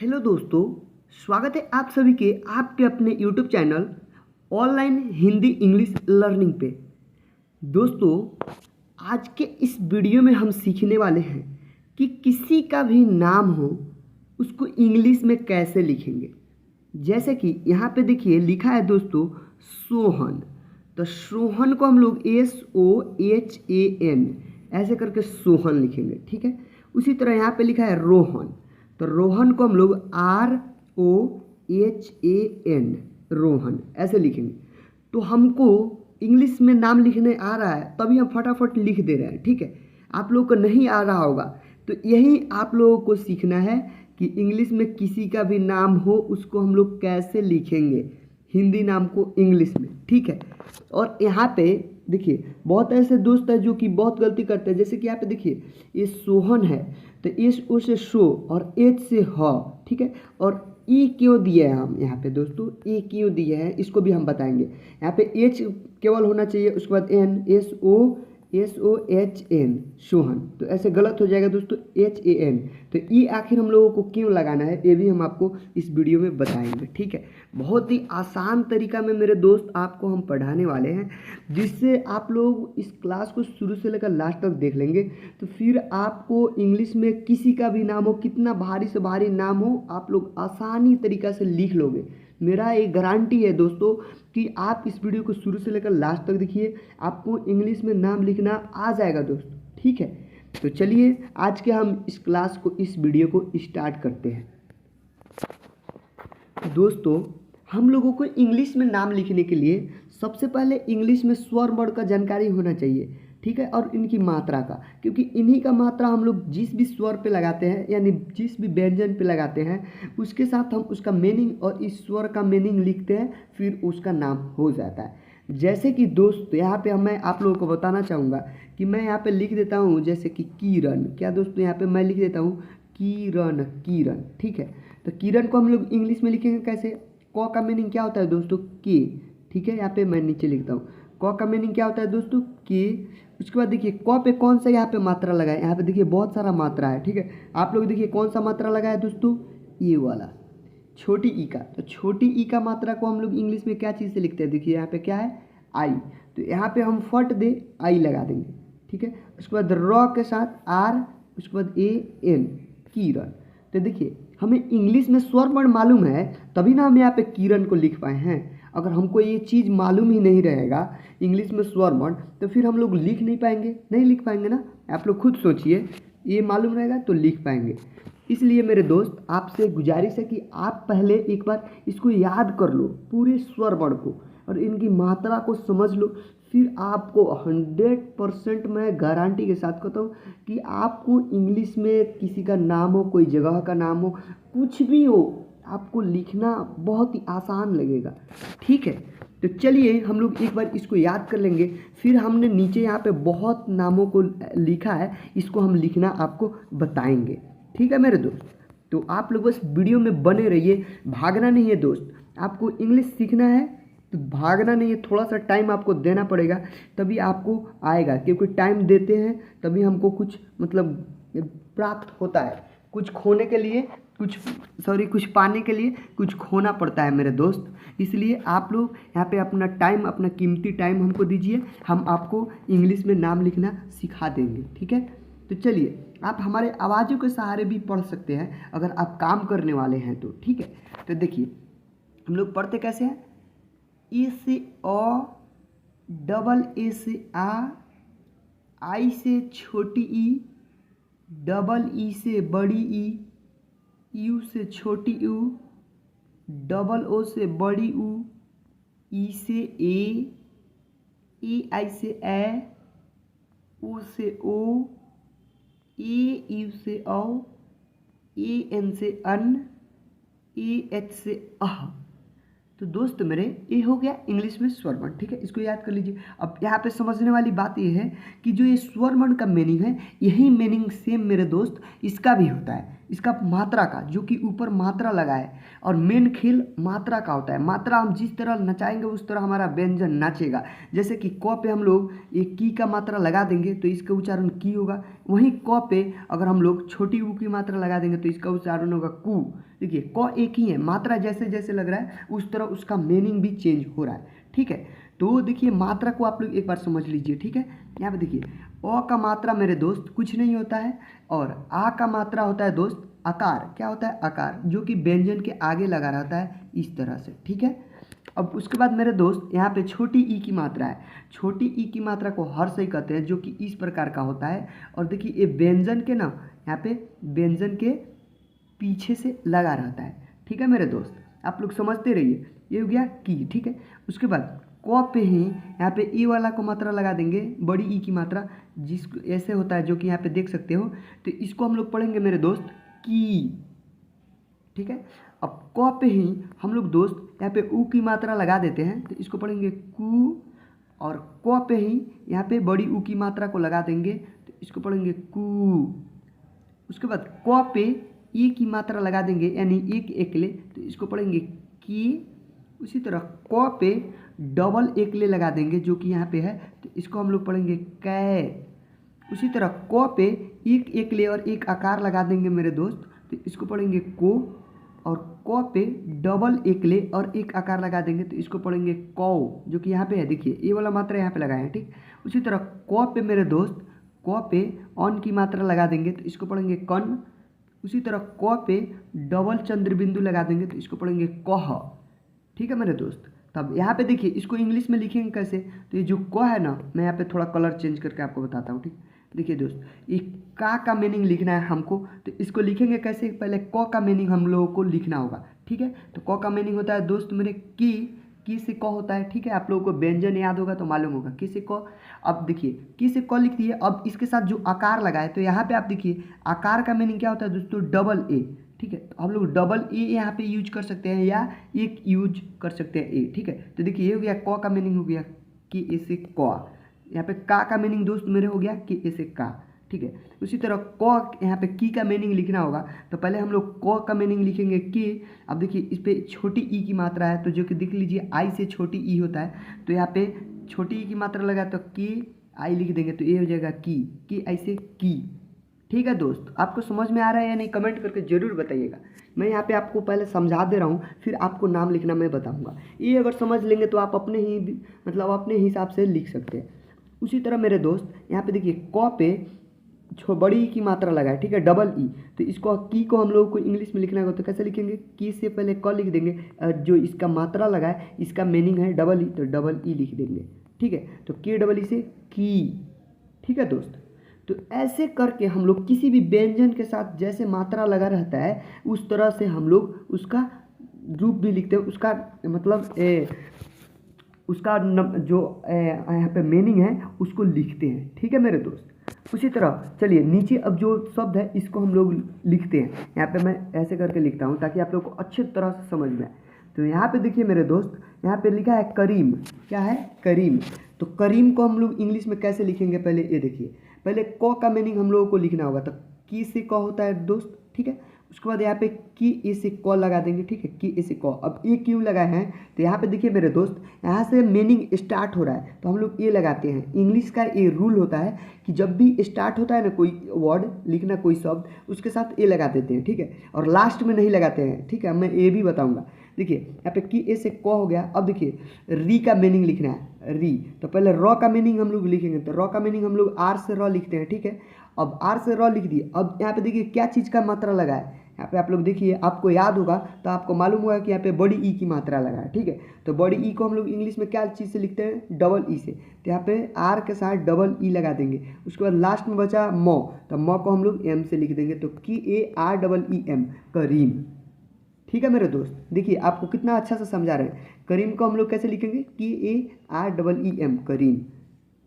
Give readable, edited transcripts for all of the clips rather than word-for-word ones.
Hello दोस्तों, स्वागत है आप सभी के आपके अपने YouTube channel online Hindi English learning पे। दोस्तों, आज के इस वीडियो में हम सीखने वाले हैं कि किसी का भी नाम हो उसको इंग्लिश में कैसे लिखेंगे। जैसे कि यहाँ पे देखिए लिखा है दोस्तों सोहन, तो सोहन को हम लोग SOHAN ऐसे करके सोहन लिखेंगे, ठीक है। उसी तरह यहाँ पे लिखा है रोहन, तो रोहन को हम लोग ROHAN रोहन ऐसे लिखेंगे। तो हमको इंग्लिश में नाम लिखने आ रहा है तभी हम फटाफट लिख दे रहे हैं, ठीक है। आप लोगों को नहीं आ रहा होगा तो यही आप लोगों को सीखना है कि इंग्लिश में किसी का भी नाम हो उसको हम लोग कैसे लिखेंगे, हिंदी नाम को इंग्लिश में, ठीक है। और यहाँ पे देखिए बहुत ऐसे दोस्त हैं जो कि बहुत गलती करते हैं। जैसे कि यहाँ पे देखिए ये सोहन है तो SO से शो और H से ह, ठीक है। और E क्यों दिए हैं हम यहाँ पे दोस्तों, E क्यों दिए हैं इसको भी हम बताएंगे। यहाँ पे H केवल होना चाहिए, उसके बाद N SOHN सोहन, तो ऐसे गलत हो जाएगा दोस्तों HAN। तो E आखिर हम लोगों को क्यों लगाना है ये भी हम आपको इस वीडियो में बताएंगे, ठीक है। बहुत ही आसान तरीका में मेरे दोस्त आपको हम पढ़ाने वाले हैं, जिससे आप लोग इस क्लास को शुरू से लेकर लास्ट तक देख लेंगे तो फिर आपको इंग्लिश में किसी का भी नाम हो, कितना भारी से भारी नाम हो, आप लोग आसानी तरीका से लिख लोगे। मेरा एक गारंटी है दोस्तों कि आप इस वीडियो को शुरू से लेकर लास्ट तक देखिए, आपको इंग्लिश में नाम लिखना आ जाएगा दोस्तों, ठीक है। तो चलिए आज के हम इस क्लास को, इस वीडियो को स्टार्ट करते हैं। दोस्तों, हम लोगों को इंग्लिश में नाम लिखने के लिए सबसे पहले इंग्लिश में स्वर वर्ण का जानकारी होना चाहिए, ठीक है, और इनकी मात्रा का, क्योंकि इन्हीं का मात्रा हम लोग जिस भी स्वर पे लगाते हैं यानी जिस भी व्यंजन पे लगाते हैं उसके साथ हम उसका मीनिंग और इस स्वर का मीनिंग लिखते हैं, फिर उसका नाम हो जाता है। जैसे कि दोस्त यहाँ पे मैं आप लोगों को बताना चाहूँगा कि मैं यहाँ पे लिख देता हूँ जैसे कि किरण, क्या दोस्तों यहाँ पे मैं लिख देता हूँ किरण, किरण, ठीक है। तो किरण को हम लोग इंग्लिश में लिखेंगे कैसे, क का मीनिंग क्या होता है दोस्तों के, ठीक है। यहाँ पे मैं नीचे लिखता हूँ क का मीनिंग क्या होता है दोस्तों के। उसके बाद देखिए क पे कौन सा यहाँ पे मात्रा लगा है, यहाँ पे देखिए बहुत सारा मात्रा है, ठीक है। आप लोग देखिए कौन सा मात्रा लगा है दोस्तों, ये वाला छोटी ई का। तो छोटी ई का मात्रा को हम लोग इंग्लिश में क्या चीज़ से लिखते हैं, देखिए यहाँ पे क्या है आई, तो यहाँ पे हम फट दे आई लगा देंगे, ठीक है। उसके बाद र के साथ R, उसके बाद AN किरण। तो देखिए हमें इंग्लिश में स्वर वर्ण मालूम है तभी ना हम यहाँ पे किरण को लिख पाए हैं। अगर हमको ये चीज़ मालूम ही नहीं रहेगा इंग्लिश में स्वर वर्ण तो फिर हम लोग लिख नहीं पाएंगे, नहीं लिख पाएंगे ना। आप लोग खुद सोचिए, ये मालूम रहेगा तो लिख पाएंगे। इसलिए मेरे दोस्त आपसे गुजारिश है कि आप पहले एक बार इसको याद कर लो पूरे स्वर वर्ण को और इनकी मात्रा को समझ लो, फिर आपको 100% मैं गारंटी के साथ कहता हूँ कि आपको इंग्लिश में किसी का नाम हो, कोई जगह का नाम हो, कुछ भी हो, आपको लिखना बहुत ही आसान लगेगा, ठीक है। तो चलिए हम लोग एक बार इसको याद कर लेंगे, फिर हमने नीचे यहाँ पे बहुत नामों को लिखा है, इसको हम लिखना आपको बताएंगे, ठीक है मेरे दोस्त। तो आप लोग बस वीडियो में बने रहिए, भागना नहीं है दोस्त। आपको इंग्लिश सीखना है तो भागना नहीं है, थोड़ा सा टाइम आपको देना पड़ेगा तभी आपको आएगा, क्योंकि टाइम देते हैं तभी हमको कुछ मतलब प्राप्त होता है। कुछ खोने के लिए कुछ पाने के लिए कुछ खोना पड़ता है मेरे दोस्त। इसलिए आप लोग यहाँ पे अपना टाइम, अपना कीमती टाइम हमको दीजिए, हम आपको इंग्लिश में नाम लिखना सिखा देंगे, ठीक है। तो चलिए आप हमारे आवाज़ों के सहारे भी पढ़ सकते हैं अगर आप काम करने वाले हैं तो, ठीक है। तो देखिए हम लोग पढ़ते कैसे हैं, ए से अ, डबल ए से आ, आई से छोटी ई, डबल ई से बड़ी ई, यू से छोटी यू, डबल ओ से बड़ी ऊ, ई से ए आई से ए, ओ से ओ, ए यू से औ, ए एन से अन, ए एच से अह। तो दोस्त मेरे ये हो गया इंग्लिश में स्वर वर्ण, ठीक है, इसको याद कर लीजिए। अब यहाँ पे समझने वाली बात ये है कि जो ये स्वर वर्ण का मीनिंग है यही मीनिंग सेम मेरे दोस्त इसका भी होता है। इसका मात्रा का, जो कि ऊपर मात्रा लगा है। और मेन खेल मात्रा का होता है। मात्रा हम जिस तरह नचाएंगे उस तरह हमारा व्यंजन नाचेगा। जैसे कि क पे हम लोग एक की का मात्रा लगा देंगे तो इसका उच्चारण की होगा। वहीं क पे अगर हम लोग छोटी ऊ की मात्रा लगा देंगे तो इसका उच्चारण होगा कू। देखिए क एक ही है, मात्रा जैसे जैसे लग रहा है उस तरह उसका मीनिंग भी चेंज हो रहा है। ठीक है, तो देखिए मात्रा को आप लोग एक बार समझ लीजिए। ठीक है, यहाँ पे देखिए अ का मात्रा मेरे दोस्त कुछ नहीं होता है, और आ का मात्रा होता है दोस्त आकार। क्या होता है? आकार, जो कि व्यंजन के आगे लगा रहता है इस तरह से। ठीक है, अब उसके बाद मेरे दोस्त यहाँ पे छोटी ई की मात्रा है। छोटी ई की मात्रा को हर्षई कहते हैं, जो कि इस प्रकार का होता है। और देखिए ये व्यंजन के ना, यहाँ पे व्यंजन के पीछे से लगा रहता है। ठीक है मेरे दोस्त, आप लोग समझते रहिए। ये हो गया की। ठीक है, उसके बाद क पे ही यहाँ पे ई वाला को मात्रा लगा देंगे, बड़ी ई की मात्रा, जिस ऐसे होता है जो कि यहाँ पे देख सकते हो। तो इसको हम लोग पढ़ेंगे मेरे दोस्त की। ठीक है, अब क पे ही हम लोग दोस्त यहाँ पे ऊ की मात्रा लगा देते हैं, तो इसको पढ़ेंगे कू। और क पे ही यहाँ पे बड़ी ऊ की मात्रा को लगा देंगे, तो इसको पढ़ेंगे कू। उसके बाद क पे ई की मात्रा लगा देंगे, यानी एक एकले, तो इसको पढ़ेंगे की। उसी तरह क पे डबल एकले लगा देंगे, जो कि यहाँ पे है, तो इसको हम लोग पढ़ेंगे कै। उसी तरह क पे एक एकले और एक आकार लगा देंगे मेरे दोस्त, तो इसको पढ़ेंगे को। और क पे डबल एकले और एक आकार लगा देंगे, तो इसको पढ़ेंगे कौ, जो कि यहाँ पे है। देखिए ये वाला मात्रा यहाँ पे लगाए हैं। ठीक, उसी तरह क पे मेरे दोस्त क पे अन की मात्रा लगा देंगे, तो इसको पढ़ेंगे कन। उसी तरह क पे डबल चंद्र बिंदु लगा देंगे, तो इसको पढ़ेंगे कह। ठीक है मेरे दोस्त, तब यहाँ पे देखिए इसको इंग्लिश में लिखेंगे कैसे। तो ये जो क है ना, मैं यहाँ पे थोड़ा कलर चेंज करके आपको बताता हूँ। ठीक, देखिए दोस्त, ये का मीनिंग लिखना है हमको, तो इसको लिखेंगे कैसे। पहले क का मीनिंग हम लोगों को लिखना होगा। ठीक है, तो क का मीनिंग होता है दोस्त मेरे की से क होता है। ठीक है, आप लोगों को व्यंजन याद होगा तो मालूम होगा की से क। अब देखिए की से क लिख दिए, अब इसके साथ जो आकार लगा है, तो यहाँ पे आप देखिए आकार का मीनिंग क्या होता है दोस्तों, डबल ए। ठीक है, तो हम लोग डबल ए यहाँ पे यूज कर सकते हैं या एक यूज कर सकते हैं ए। ठीक है, तो देखिए ये हो गया क का मीनिंग हो गया कि ए से क। यहाँ पे का मीनिंग दोस्त मेरे हो गया कि ए से का। ठीक है, उसी तरह क यहाँ पे की का मीनिंग लिखना होगा, तो पहले हम लोग क का मीनिंग लिखेंगे की। अब देखिए इस पे छोटी ई की मात्रा है, तो जो कि देख लीजिए आई से छोटी ई होता है, तो यहाँ पे छोटी ई की मात्रा लगा तो की आई लिख देंगे, तो ये हो जाएगा की आई से की। ठीक है दोस्त, आपको समझ में आ रहा है या नहीं, कमेंट करके ज़रूर बताइएगा। मैं यहाँ पे आपको पहले समझा दे रहा हूँ, फिर आपको नाम लिखना मैं बताऊँगा। ये अगर समझ लेंगे तो आप अपने ही मतलब अपने हिसाब से लिख सकते हैं। उसी तरह मेरे दोस्त यहाँ पे देखिए क पे बड़ी की मात्रा लगा है। ठीक है, डबल ई, तो इसको की को हम लोग को इंग्लिश में लिखना होगा, तो कैसे लिखेंगे, की से पहले क लिख देंगे, जो इसका मात्रा लगा है इसका मीनिंग है डबल ई, तो डबल ई लिख देंगे। ठीक है, तो के डबल ई से की। ठीक है दोस्त, तो ऐसे करके हम लोग किसी भी व्यंजन के साथ जैसे मात्रा लगा रहता है उस तरह से हम लोग उसका रूप भी लिखते हैं, उसका मतलब उसका जो यहाँ पे मीनिंग है उसको लिखते हैं। ठीक है मेरे दोस्त, उसी तरह चलिए नीचे अब जो शब्द है इसको हम लोग लिखते हैं। यहाँ पे मैं ऐसे करके लिखता हूँ ताकि आप लोग को अच्छी तरह से समझ में आए। तो यहाँ पे देखिए मेरे दोस्त, यहाँ पे लिखा है करीम। क्या है? करीम। तो करीम को हम लोग इंग्लिश में कैसे लिखेंगे, पहले ये देखिए। पहले क का मीनिंग हम लोगों को लिखना होगा, तो की से क होता है दोस्त। ठीक है, उसके बाद यहाँ पे की ए से क लगा देंगे। ठीक है, की ए से क। अब ए क्यों लगाए हैं, तो यहाँ पे देखिए मेरे दोस्त, यहाँ से मीनिंग स्टार्ट हो रहा है तो हम लोग ए लगाते हैं। इंग्लिश का ये रूल होता है कि जब भी स्टार्ट होता है ना कोई वर्ड लिखना, कोई शब्द, उसके साथ ए लगा देते हैं। ठीक है, और लास्ट में नहीं लगाते हैं। ठीक है, मैं ये भी बताऊँगा। देखिए यहाँ पे की ए से क हो गया। अब देखिए री का मीनिंग लिखना है, री। तो पहले र का मीनिंग हम लोग लिखेंगे, तो र का मीनिंग हम लोग आर से र लिखते हैं। ठीक है, अब आर से र लिख दिए। अब यहाँ पे देखिए क्या चीज़ का मात्रा लगा है, यहाँ पे आप लोग देखिए, आपको याद होगा तो आपको मालूम होगा कि यहाँ पे बड़ी ई की मात्रा लगा है। ठीक है, तो बड़ी ई को हम लोग इंग्लिश में क्या चीज़ से लिखते हैं, डबल ई से। तो यहाँ पे आर के साथ डबल ई लगा देंगे। उसके बाद लास्ट में बचा म, तो म को हम लोग एम से लिख देंगे, तो K A R double E M, Kareem. ठीक है मेरे दोस्त, देखिए आपको कितना अच्छा से समझा रहे हैं। करीम को हम लोग कैसे लिखेंगे, K A R double E M, Kareem.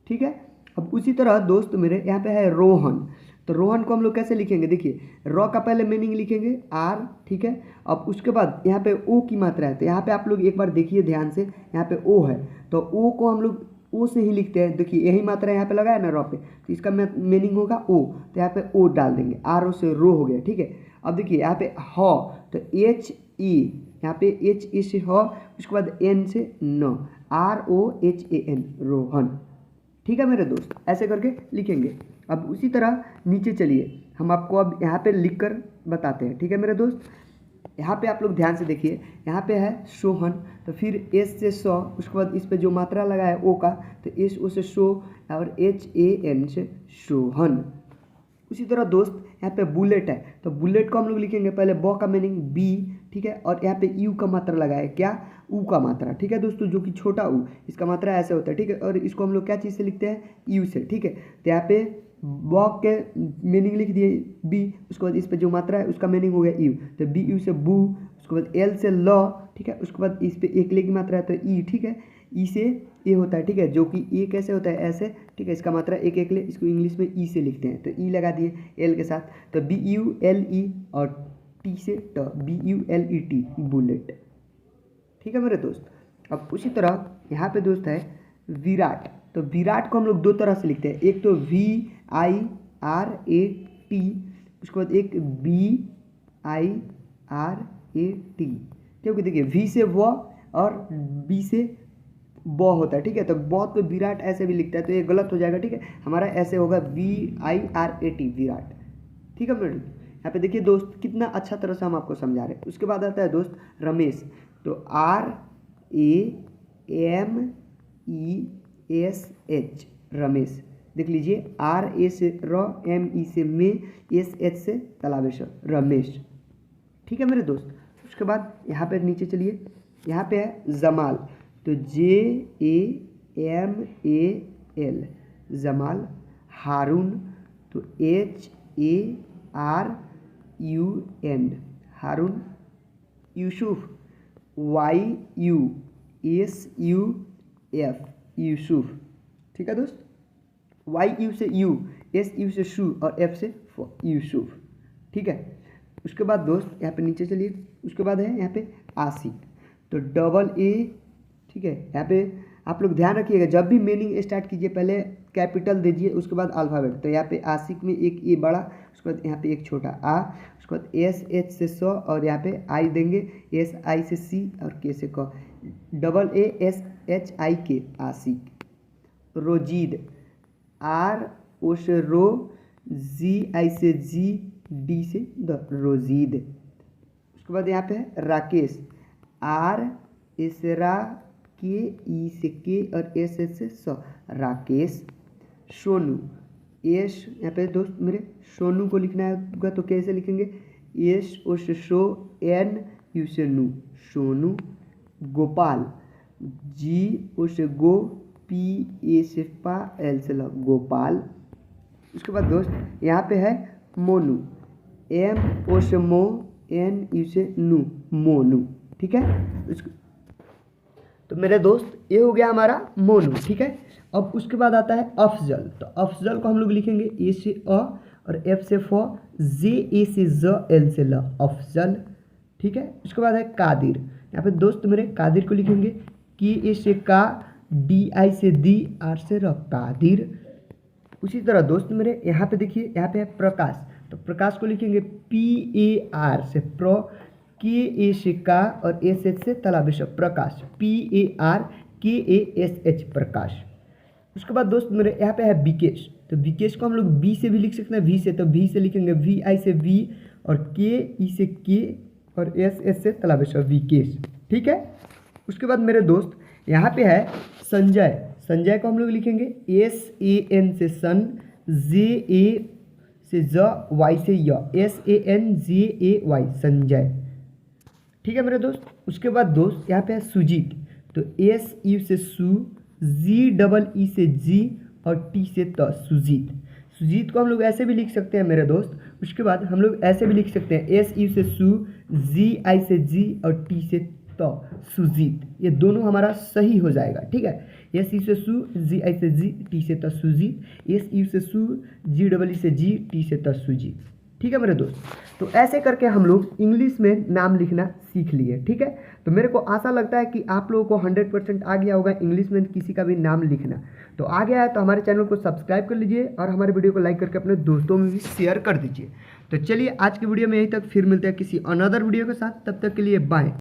ठीक है, अब उसी तरह दोस्त मेरे यहाँ पे है रोहन। तो रोहन को हम लोग कैसे लिखेंगे, देखिए र का पहले मीनिंग लिखेंगे आर। ठीक है, अब उसके बाद यहाँ पे ओ की मात्रा है, तो यहाँ पे आप लोग एक बार देखिए ध्यान से, यहाँ पे ओ है तो ओ को हम लोग ओ से ही लिखते हैं। देखिए यही मात्रा यहाँ पे लगा है ना र पे, तो इसका मीनिंग होगा ओ, तो यहाँ पे ओ डाल देंगे, आर ओ से रो हो गया। ठीक है, अब देखिए यहाँ पे ह तो एच ई, यहाँ पे एच ए से ह, उसके बाद एन से न, ROHAN रोहन। ठीक है मेरे दोस्त, ऐसे करके लिखेंगे। अब उसी तरह नीचे चलिए, हम आपको अब यहाँ पे लिख कर बताते हैं। ठीक है मेरे दोस्त, यहाँ पे आप लोग ध्यान से देखिए, यहाँ पे है सोहन, तो फिर एस से सौ, उसके बाद इस पे जो मात्रा लगा है ओ का, तो एस ओ से सो, और HAN से सोहन। उसी तरह दोस्त यहाँ पे बुलेट है, तो बुलेट को हम लोग लिखेंगे पहले ब का मीनिंग बी, ठीक है, और यहाँ पे यू का मात्रा लगा है क्या, ऊ का मात्रा। ठीक है दोस्तों, जो कि छोटा ऊ, इसका मात्रा ऐसे होता है। ठीक है, और इसको हम लोग क्या चीज़ से लिखते हैं, यू से। ठीक है, तो यहाँ पे ब के मीनिंग लिख दिए बी, उसके बाद इस पर जो मात्रा है उसका मीनिंग हो गया यू, तो बी यू से बू, उसके बाद एल से ल, ठीक है, उसके बाद इस पे एक ले की मात्रा है तो ई। ठीक है, ई से ए होता है। ठीक है, जो कि ए कैसे होता है, ऐसे। ठीक है, इसका मात्रा एक एक ले, इसको इंग्लिश में ई से लिखते हैं, तो ई लगा दिए एल के साथ, तो BULE, और टी से ट, BULET बुलेट। ठीक है मेरे दोस्त, अब उसी तरह यहाँ पे दोस्त है विराट, तो विराट को हम लोग दो तरह से लिखते हैं, एक तो VIRAT, उसके बाद एक BIRAT। क्योंकि देखिए वी से व और बी से ब होता है। ठीक है, तो बहुत पे विराट ऐसे भी लिखता है, तो ये गलत हो जाएगा। ठीक है, हमारा ऐसे होगा VIRAT विराट। ठीक है मेरे, यहाँ पे देखिए दोस्त कितना अच्छा तरह से हम आपको समझा रहे हैं। उसके बाद आता है दोस्त रमेश, तो RAMESH रमेश। देख लीजिए, RA से र, ME से में, SH से तलावेश रमेश। ठीक है मेरे दोस्त, उसके बाद यहाँ पे नीचे चलिए, यहाँ पे है जमाल, तो JAMAL जमाल। हारून, तो HARUN हारून। यूसुफ, YUSUF यूसुफ। ठीक है दोस्त, YU से यू, SU से शू, और F से यूसुफ। ठीक है, उसके बाद दोस्त यहाँ पे नीचे चलिए, उसके बाद है यहाँ पे आशिक, तो AA। ठीक है, यहाँ पे आप लोग ध्यान रखिएगा, जब भी मीनिंग स्टार्ट कीजिए पहले कैपिटल दीजिए, उसके बाद अल्फ़ाबेट। तो यहाँ पे आशिक में एक ए बड़ा, उसके बाद यहाँ पे एक छोटा आ, उसके बाद SH से स, और यहाँ पे आई देंगे, SI से C, और K से क, AASHIK आशिक। रोजीद, RO से रो, GI से जी, D से द, रोजीद। उसके बाद यहाँ पे है राकेश, RSRA के, ई से के, और SH से स, राकेश। सोनू, एस, यहाँ पे दोस्त मेरे सोनू को लिखना होगा, तो कैसे लिखेंगे, SO से सो, NU से नू, सोनू। गोपाल, GO से गो, PA से पा, L से ल, गोपाल। उसके बाद दोस्त यहाँ पे है मोनू, MO से मो, NU से नू, मोनू। ठीक है, तो मेरे दोस्त ये हो गया हमारा मोनू। ठीक है, अब उसके बाद आता है अफजल, तो अफजल को हम लोग लिखेंगे A से अ, और F से फ, JA से ज, L से ल, अफजल। ठीक है, उसके बाद है कादिर, यहाँ पे दोस्त मेरे कादिर को लिखेंगे KA से का, DI से दी, R से र, कादिर। उसी तरह दोस्त मेरे यहाँ पे देखिए, यहाँ पे है प्रकाश, तो प्रकाश को लिखेंगे PAR से प्र, KA से का, और SH से तलावेश प्रकाश, PARKASH प्रकाश। उसके बाद दोस्त मेरे यहाँ पे है विकेश, तो विकेश को हम लोग B से भी लिख सकते हैं, V से, तो V से लिखेंगे VI से V, और KE से K, और SH से तलावेश विकेश। ठीक है, उसके बाद मेरे दोस्त यहाँ पे है संजय, संजय को हम लोग लिखेंगे SAN से सन, JA से ज, Y से य, SANJAY संजय। ठीक है मेरे दोस्त, उसके बाद दोस्त यहाँ पे है सुजीत, तो SU से सु, GEE से जी, और T से त, सुजीत। सुजीत को हम लोग ऐसे भी लिख सकते हैं मेरे दोस्त। उसके बाद हम लोग ऐसे भी लिख सकते हैं SU से सु, GI से जी, और T से त, सुजीत। ये दोनों हमारा सही हो जाएगा। ठीक है, SU से सु, GI से जी, T से त, सुजीत। SU से सु, GEE से जी, T से त, सुजीत। ठीक है मेरे दोस्त, तो ऐसे करके हम लोग इंग्लिश में नाम लिखना सीख लिए। ठीक है, तो मेरे को आशा लगता है कि आप लोगों को 100% आ गया होगा इंग्लिश में किसी का भी नाम लिखना। तो आ गया है तो हमारे चैनल को सब्सक्राइब कर लीजिए, और हमारे वीडियो को लाइक करके अपने दोस्तों में भी शेयर कर दीजिए। तो तो चलिए आज की वीडियो में यहीं तक, फिर मिलते हैं किसी अनदर वीडियो के साथ, तब तक के लिए बाय।